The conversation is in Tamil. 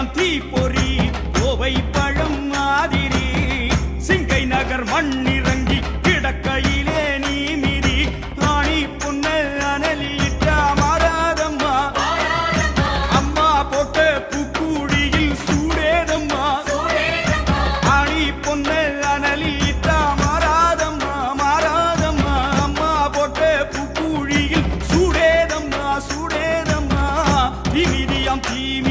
திமிரியாம் தீப்பொறி கோவை பழம் மாதிரி சிங்கை நகர் மண்ணிறங்கி கிடக்கையிலே நீ மிதி ஆணி பொன்ன அனலில் இட்டா மாறாதம்மா அம்மா போட்ட பூக்குழியில் சூடேதம்மா ஆணி பொன்ன அனலில் இட்டா மாறாதம்மா மாறாதம்மா அம்மா போட்ட பூக்குழியில் சூடேதம்மா சூடேதம்மா திமிரியாம் தீமி